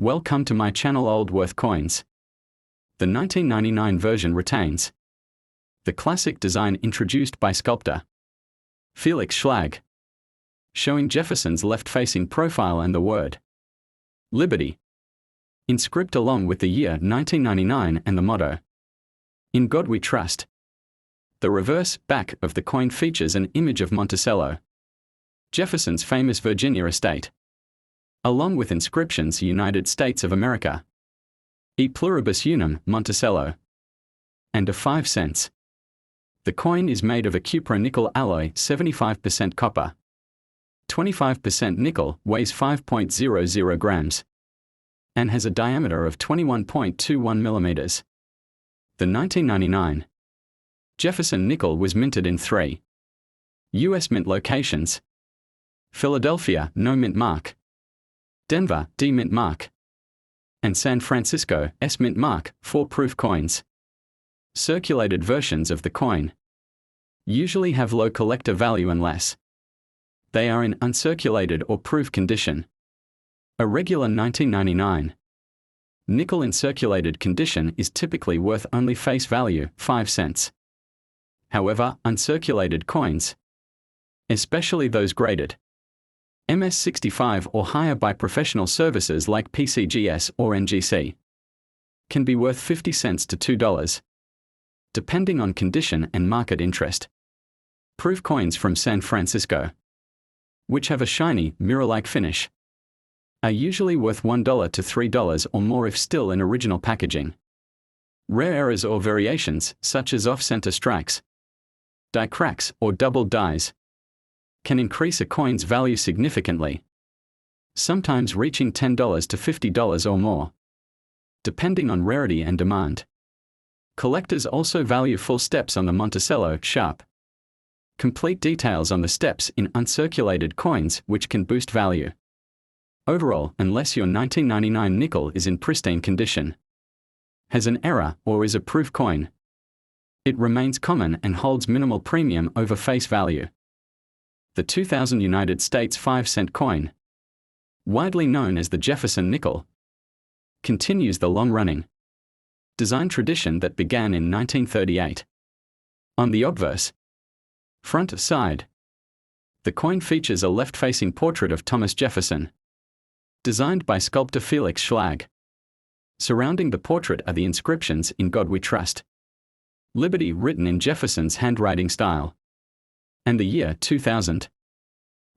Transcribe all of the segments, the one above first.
Welcome to my channel Old Worth Coins. The 1999 version retains the classic design introduced by sculptor Felix Schlag, showing Jefferson's left-facing profile and the word Liberty in script along with the year 1999 and the motto In God We Trust. The reverse back of the coin features an image of Monticello, Jefferson's famous Virginia estate, along with inscriptions United States of America, E pluribus unum, Monticello, and a 5 cents. The coin is made of a cupro-nickel alloy, 75% copper, 25% nickel, weighs 5.00 grams, and has a diameter of 21.21 millimeters. The 1999 Jefferson nickel was minted in 3 U.S. mint locations: Philadelphia, no mint mark; Denver, D mint mark; and San Francisco, S mint mark, for proof coins. Circulated versions of the coin usually have low collector value unless they are in uncirculated or proof condition. A regular 1999 nickel in circulated condition is typically worth only face value, 5 cents. However, uncirculated coins, especially those graded MS65 or higher by professional services like PCGS or NGC, can be worth 50 cents to $2, depending on condition and market interest. Proof coins from San Francisco, which have a shiny, mirror-like finish, are usually worth $1 to $3 or more if still in original packaging. Rare errors or variations, such as off-center strikes, die cracks, or double dies, can increase a coin's value significantly, sometimes reaching $10 to $50 or more, depending on rarity and demand. Collectors also value full steps on the Monticello sharp. Complete details on the steps in uncirculated coins, which can boost value. Overall, unless your 1999 nickel is in pristine condition, has an error, or is a proof coin, it remains common and holds minimal premium over face value. The 2000 United States 5-cent coin, widely known as the Jefferson nickel, continues the long-running design tradition that began in 1938. On the obverse front side, the coin features a left-facing portrait of Thomas Jefferson, designed by sculptor Felix Schlag. Surrounding the portrait are the inscriptions In God We Trust, Liberty written in Jefferson's handwriting style, and the year 2000.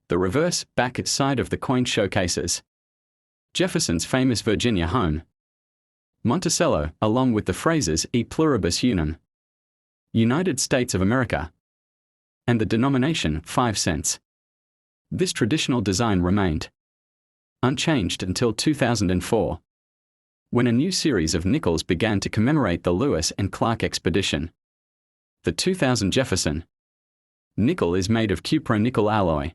The reverse back side of the coin showcases Jefferson's famous Virginia home, Monticello, along with the phrases E pluribus unum, United States of America, and the denomination 5 cents. This traditional design remained unchanged until 2004, when a new series of nickels began to commemorate the Lewis and Clark expedition. The 2000 Jefferson nickel is made of cupro-nickel alloy,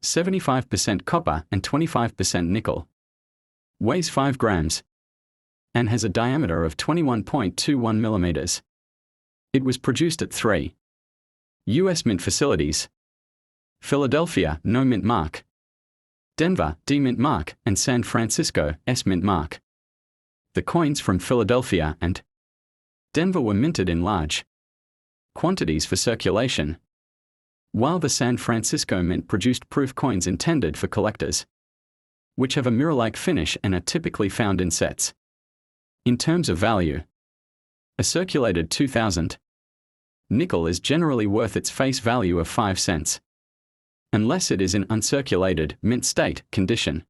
75% copper and 25% nickel, weighs 5 grams, and has a diameter of 21.21 millimeters. It was produced at 3 U.S. mint facilities: Philadelphia, no mint mark; Denver, D mint mark; and San Francisco, S mint mark. The coins from Philadelphia and Denver were minted in large quantities for circulation, while the San Francisco Mint produced proof coins intended for collectors, which have a mirror-like finish and are typically found in sets. In terms of value, a circulated 2000 nickel is generally worth its face value of 5 cents, unless it is in uncirculated, mint state condition.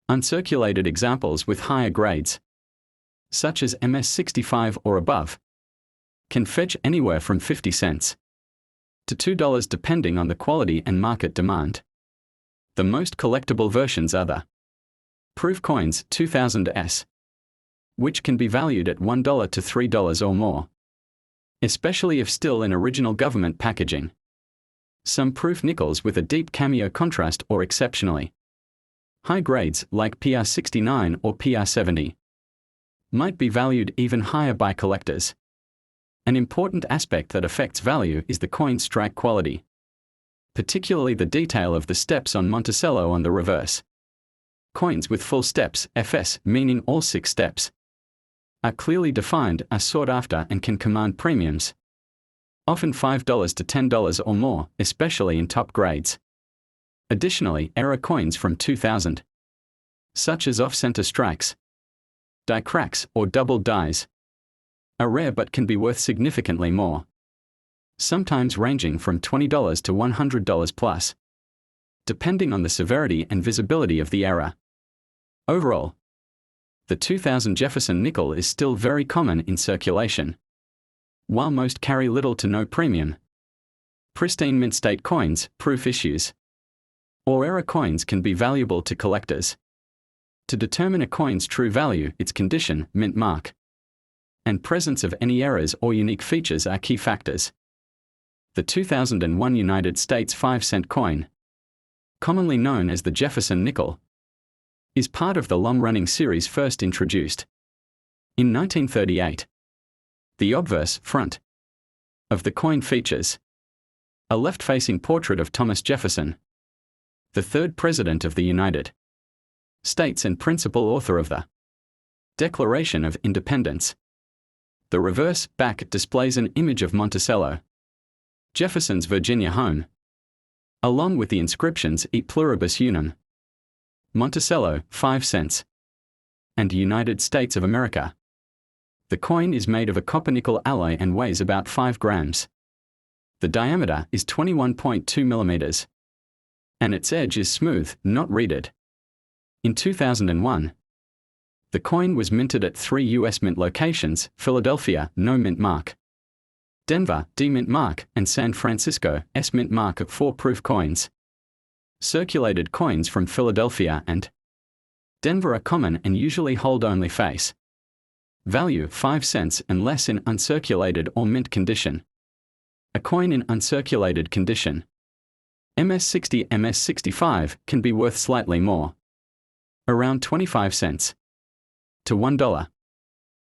Uncirculated examples with higher grades, such as MS65 or above, can fetch anywhere from 50 cents to $2 depending on the quality and market demand. The most collectible versions are the proof coins 2000s, which can be valued at $1 to $3 or more, especially if still in original government packaging. Some proof nickels with a deep cameo contrast or exceptionally high grades like PR69 or PR70 might be valued even higher by collectors. An important aspect that affects value is the coin strike quality, particularly the detail of the steps on Monticello on the reverse. Coins with full steps, FS, meaning all 6 steps, are clearly defined, are sought after and can command premiums, often $5 to $10 or more, especially in top grades. Additionally, error coins from 2000, such as off-center strikes, die cracks, or double dies, are rare but can be worth significantly more, sometimes ranging from $20 to $100 plus, depending on the severity and visibility of the error. Overall, the 2000 Jefferson nickel is still very common in circulation. While most carry little to no premium, pristine mint state coins, proof issues, or error coins can be valuable to collectors. To determine a coin's true value, its condition, mint mark, and presence of any errors or unique features are key factors. The 2001 United States 5-cent coin, commonly known as the Jefferson nickel, is part of the long-running series first introduced in 1938. The obverse, front, of the coin features a left-facing portrait of Thomas Jefferson, the third President of the United States and principal author of the Declaration of Independence. The reverse, back, displays an image of Monticello, Jefferson's Virginia home, along with the inscriptions E pluribus unum, Monticello, 5 cents, and United States of America. The coin is made of a copper-nickel alloy and weighs about 5 grams. The diameter is 21.2 millimeters, and its edge is smooth, not reeded. In 2001, the coin was minted at 3 U.S. mint locations: Philadelphia, no mint mark; Denver, D mint mark; and San Francisco, S mint mark for proof coins. Circulated coins from Philadelphia and Denver are common and usually hold only face value 5 cents and less in uncirculated or mint condition. A coin in uncirculated condition, MS-60, MS-65, can be worth slightly more, around 25 cents to $1.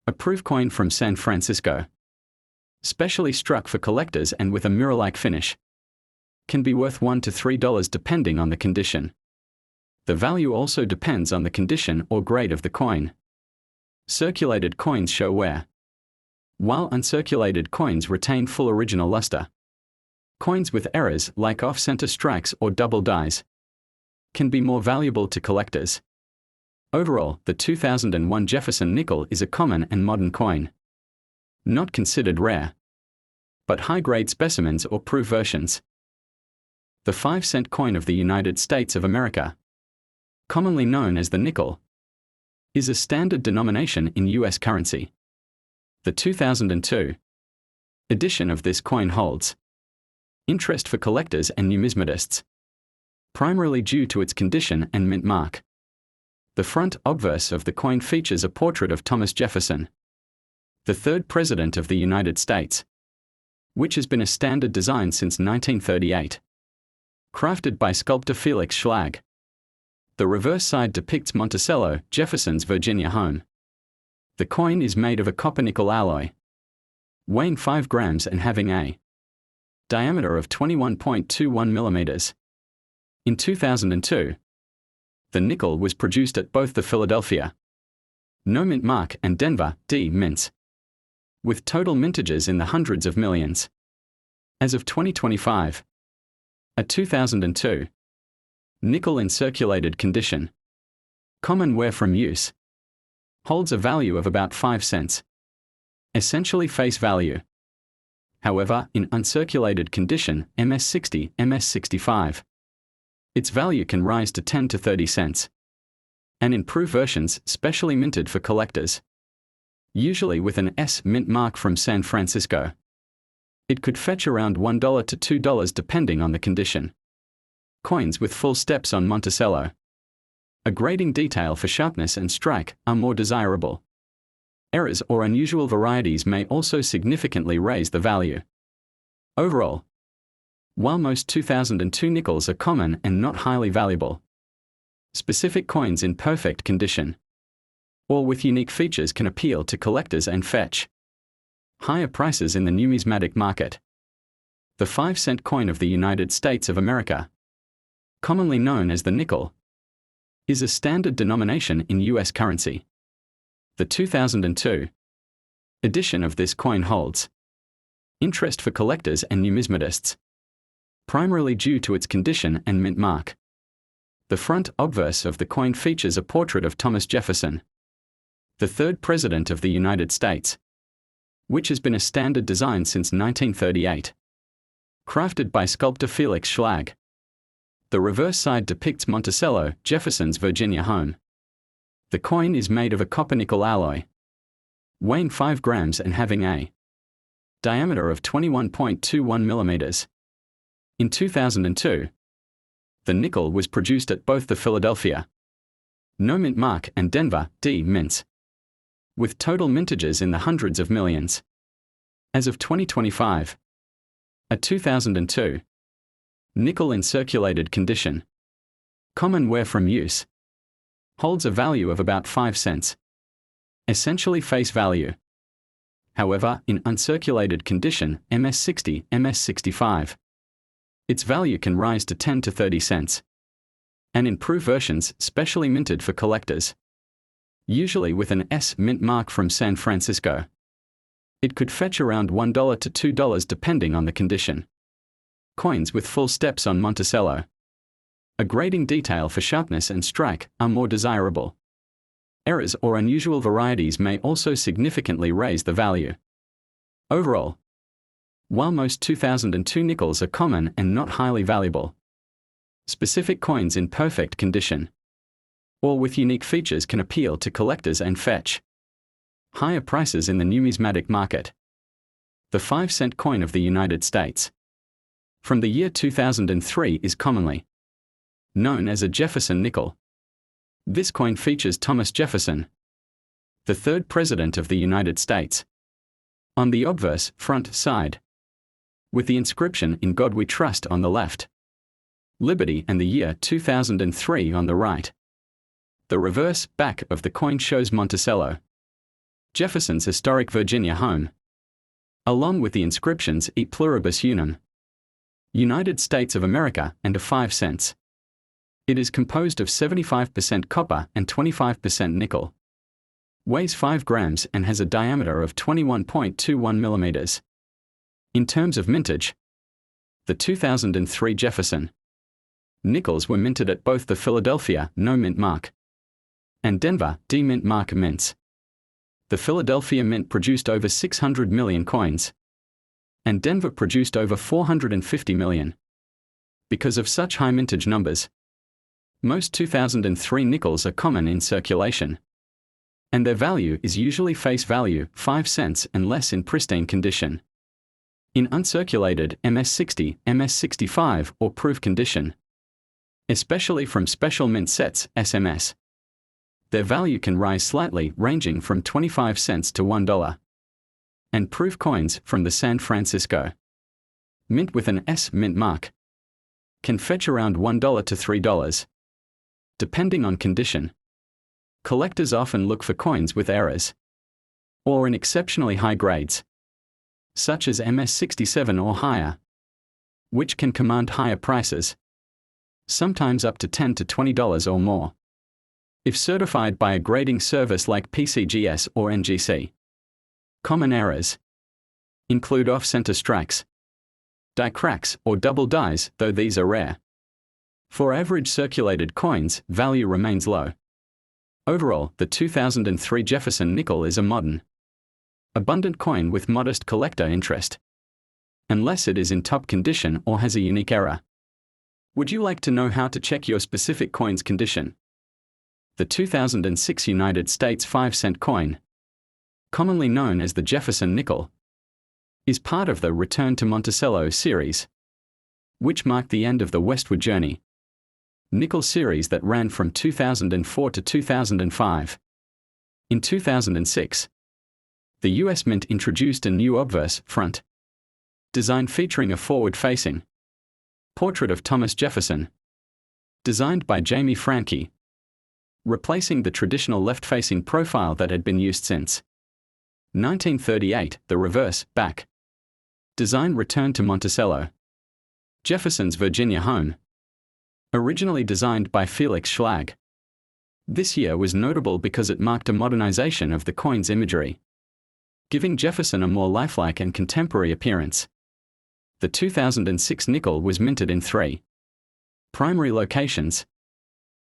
A proof coin from San Francisco, specially struck for collectors and with a mirror-like finish, can be worth $1 to $3 depending on the condition. The value also depends on the condition or grade of the coin. Circulated coins show wear, while uncirculated coins retain full original luster. Coins with errors, like off-center strikes or double dies, can be more valuable to collectors. Overall, the 2001 Jefferson nickel is a common and modern coin, not considered rare, but high-grade specimens or proof versions. The 5-cent coin of the United States of America, commonly known as the nickel, is a standard denomination in U.S. currency. The 2002 edition of this coin holds interest for collectors and numismatists, primarily due to its condition and mint mark. The front obverse of the coin features a portrait of Thomas Jefferson, the third President of the United States, which has been a standard design since 1938. Crafted by sculptor Felix Schlag. The reverse side depicts Monticello, Jefferson's Virginia home. The coin is made of a copper-nickel alloy, weighing 5 grams and having a diameter of 21.21 millimeters. In 2002, the nickel was produced at both the Philadelphia No mint mark and Denver D mints, with total mintages in the hundreds of millions. As of 2025, a 2002 nickel in circulated condition, common wear from use, holds a value of about 5 cents, essentially face value. However, in uncirculated condition, MS-60, MS-65, its value can rise to 10 to 30 cents. And in proof versions, specially minted for collectors, usually with an S mint mark from San Francisco, it could fetch around $1 to $2 depending on the condition. Coins with full steps on Monticello, a grading detail for sharpness and strike, are more desirable. Errors or unusual varieties may also significantly raise the value. Overall, while most 2002 nickels are common and not highly valuable, specific coins in perfect condition or with unique features can appeal to collectors and fetch higher prices in the numismatic market. The 5-cent coin of the United States of America, commonly known as the nickel, is a standard denomination in US currency. The 2002 edition of this coin holds interest for collectors and numismatists, primarily due to its condition and mint mark. The front obverse of the coin features a portrait of Thomas Jefferson, the third President of the United States, which has been a standard design since 1938. Crafted by sculptor Felix Schlag. The reverse side depicts Monticello, Jefferson's Virginia home. The coin is made of a copper-nickel alloy, weighing 5 grams and having a diameter of 21.21 millimeters. In 2002, the nickel was produced at both the Philadelphia No Mint Mark and Denver D mints, with total mintages in the hundreds of millions. As of 2025, a 2002 nickel in circulated condition, common wear from use, holds a value of about 5 cents, essentially face value. However, in uncirculated condition, MS60, MS65, its value can rise to 10 to 30 cents. And in proof versions, specially minted for collectors, usually with an S mint mark from San Francisco, it could fetch around $1 to $2 depending on the condition. Coins with full steps on Monticello, a grading detail for sharpness and strike, are more desirable. Errors or unusual varieties may also significantly raise the value. Overall, while most 2002 nickels are common and not highly valuable, specific coins in perfect condition or with unique features can appeal to collectors and fetch higher prices in the numismatic market. The 5-cent coin of the United States from the year 2003 is commonly known as a Jefferson nickel. This coin features Thomas Jefferson, the third President of the United States, on the obverse front side, with the inscription "In God We Trust" on the left, Liberty and the year 2003 on the right. The reverse back of the coin shows Monticello, Jefferson's historic Virginia home, along with the inscriptions "E Pluribus Unum", United States of America, and a 5 cents. It is composed of 75% copper and 25% nickel, weighs 5 grams and has a diameter of 21.21 millimeters. In terms of mintage, the 2003 Jefferson nickels were minted at both the Philadelphia No Mint Mark and Denver D Mint Mark mints. The Philadelphia Mint produced over 600 million coins, and Denver produced over 450 million. Because of such high mintage numbers, most 2003 nickels are common in circulation, and their value is usually face value, 5 cents and less in pristine condition. In uncirculated MS60, MS65 or proof condition, especially from special mint sets, SMS, their value can rise slightly, ranging from 25 cents to $1. And proof coins from the San Francisco Mint with an S mint mark can fetch around $1 to $3, depending on condition. Collectors often look for coins with errors or in exceptionally high grades, such as MS67 or higher, which can command higher prices, sometimes up to $10 to $20 or more, if certified by a grading service like PCGS or NGC. Common errors include off-center strikes, die cracks, or double dies, though these are rare. For average circulated coins, value remains low. Overall, the 2003 Jefferson nickel is a modern, abundant coin with modest collector interest, unless it is in top condition or has a unique error. Would you like to know how to check your specific coin's condition? The 2006 United States 5-cent coin, commonly known as the Jefferson nickel, is part of the Return to Monticello series, which marked the end of the Westward Journey nickel series that ran from 2004 to 2005. In 2006, the US Mint introduced a new obverse front design featuring a forward-facing portrait of Thomas Jefferson, designed by Jamie Franke, replacing the traditional left-facing profile that had been used since 1938. The reverse back design returned to Monticello, Jefferson's Virginia home, originally designed by Felix Schlag. This year was notable because it marked a modernization of the coin's imagery, giving Jefferson a more lifelike and contemporary appearance. The 2006 nickel was minted in 3 primary locations: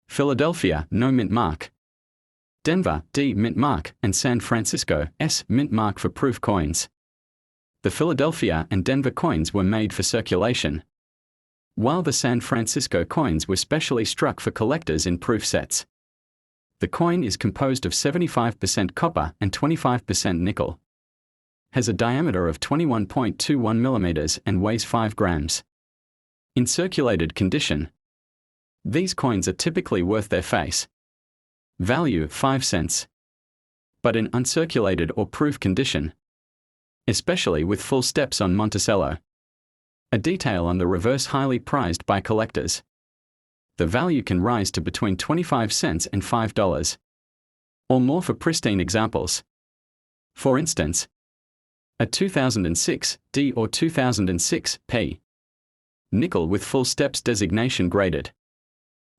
Philadelphia, no mint mark; Denver, D mint mark; and San Francisco, S mint mark for proof coins. The Philadelphia and Denver coins were made for circulation, while the San Francisco coins were specially struck for collectors in proof sets. The coin is composed of 75% copper and 25% nickel, has a diameter of 21.21 millimeters and weighs 5 grams. In circulated condition, these coins are typically worth their face value, 5 cents. But in uncirculated or proof condition, especially with full steps on Monticello, a detail on the reverse highly prized by collectors, the value can rise to between 25 cents and $5 or more for pristine examples. For instance, a 2006 D or 2006 P nickel with full steps designation graded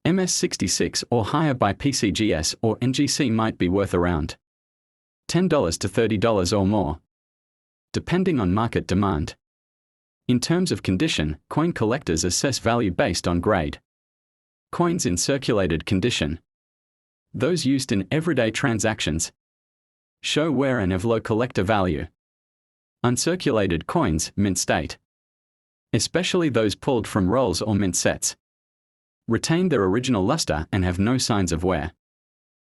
MS66 or higher by PCGS or NGC might be worth around $10 to $30 or more, depending on market demand. In terms of condition, coin collectors assess value based on grade. Coins in circulated condition, those used in everyday transactions, show wear and have low collector value. Uncirculated coins, mint state, especially those pulled from rolls or mint sets, retain their original luster and have no signs of wear.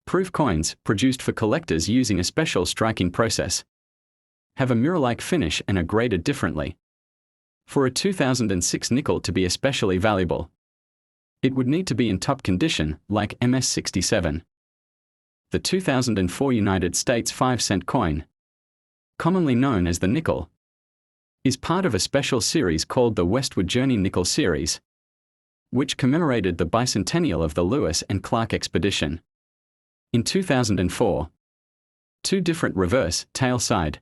Proof coins, produced for collectors using a special striking process, have a mirror-like finish and are graded differently. For a 2006 nickel to be especially valuable, it would need to be in top condition, like MS67. The 2004 United States 5-cent coin, commonly known as the nickel, is part of a special series called the Westward Journey Nickel Series, which commemorated the bicentennial of the Lewis and Clark expedition. In 2004, 2 different reverse, tail-side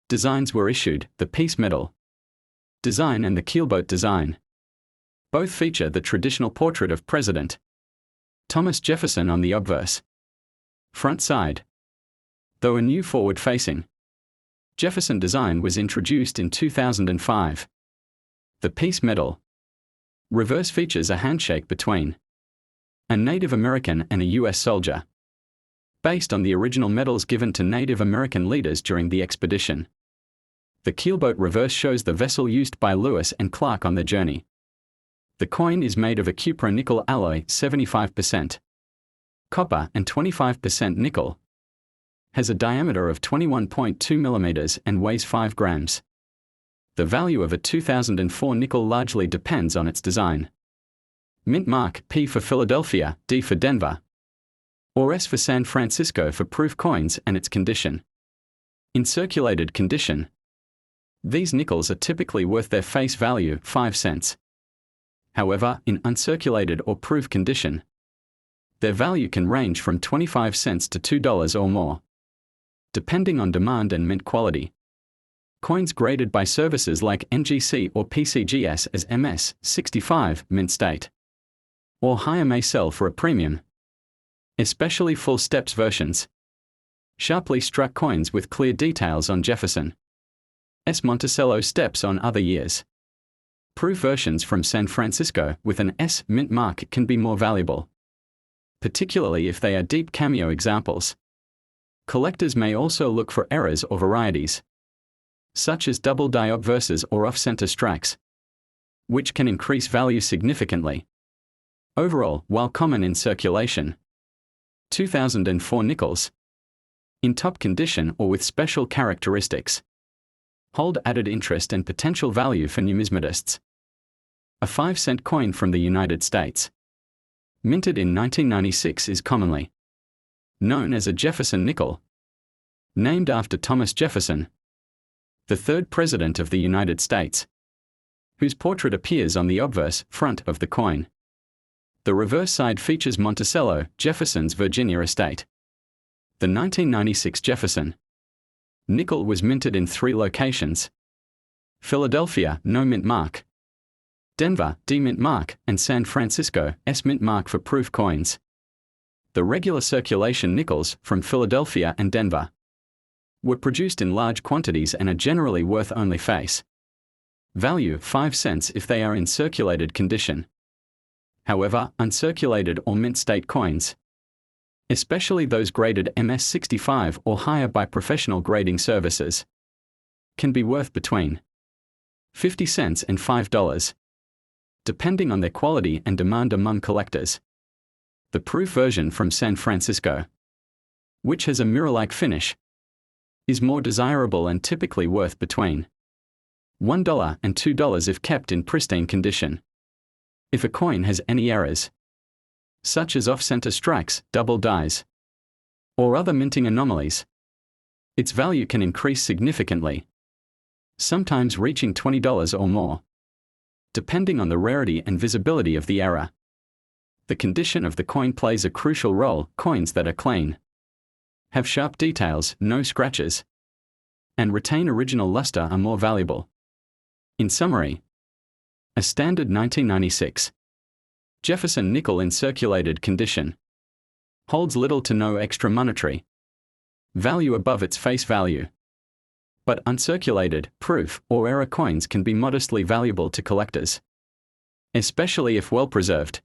designs were issued, the piece metal design and the keelboat design. Both feature the traditional portrait of President Thomas Jefferson on the obverse front side, though a new forward-facing Jefferson design was introduced in 2005. The piece metal reverse features a handshake between a Native American and a U.S. soldier, based on the original medals given to Native American leaders during the expedition. The keelboat reverse shows the vessel used by Lewis and Clark on their journey. The coin is made of a cupro-nickel alloy, 75% copper and 25% nickel, has a diameter of 21.2 millimeters and weighs 5 grams. The value of a 2004 nickel largely depends on its design. Mint mark, P for Philadelphia, D for Denver, or S for San Francisco for proof coins and its condition. In circulated condition, these nickels are typically worth their face value, 5 cents. However, in uncirculated or proof condition, their value can range from 25 cents to $2 or more, depending on demand and mint quality. Coins graded by services like NGC or PCGS as MS65 mint state or higher may sell for a premium, especially full steps versions. Sharply struck coins with clear details on Jefferson S. Monticello steps on other years. Proof versions from San Francisco with an S mint mark can be more valuable, particularly if they are deep cameo examples. Collectors may also look for errors or varieties, such as double die obverses or off-center strikes, which can increase value significantly. Overall, while common in circulation, 2004 nickels, in top condition or with special characteristics, hold added interest and potential value for numismatists. A 5-cent coin from the United States, minted in 1996, is commonly known as a Jefferson nickel, named after Thomas Jefferson, the 3rd President of the United States, whose portrait appears on the obverse front of the coin. The reverse side features Monticello, Jefferson's Virginia estate. The 1996 Jefferson nickel was minted in 3 locations: Philadelphia, no mint mark; Denver, D mint mark; and San Francisco, S mint mark for proof coins. The regular circulation nickels from Philadelphia and Denver were produced in large quantities and are generally worth only face value 5 cents if they are in circulated condition. However, uncirculated or mint state coins, especially those graded MS-65 or higher by professional grading services, can be worth between 50 cents and $5, depending on their quality and demand among collectors. The proof version from San Francisco, which has a mirror-like finish, is more desirable and typically worth between $1 and $2 if kept in pristine condition. If a coin has any errors, such as off-center strikes, double dies, or other minting anomalies, its value can increase significantly, sometimes reaching $20 or more, depending on the rarity and visibility of the error. The condition of the coin plays a crucial role. Coins that are clean, have sharp details, no scratches, and retain original luster are more valuable. In summary, a standard 1996 Jefferson nickel in circulated condition holds little to no extra monetary value above its face value. But uncirculated, proof, or error coins can be modestly valuable to collectors, especially if well preserved.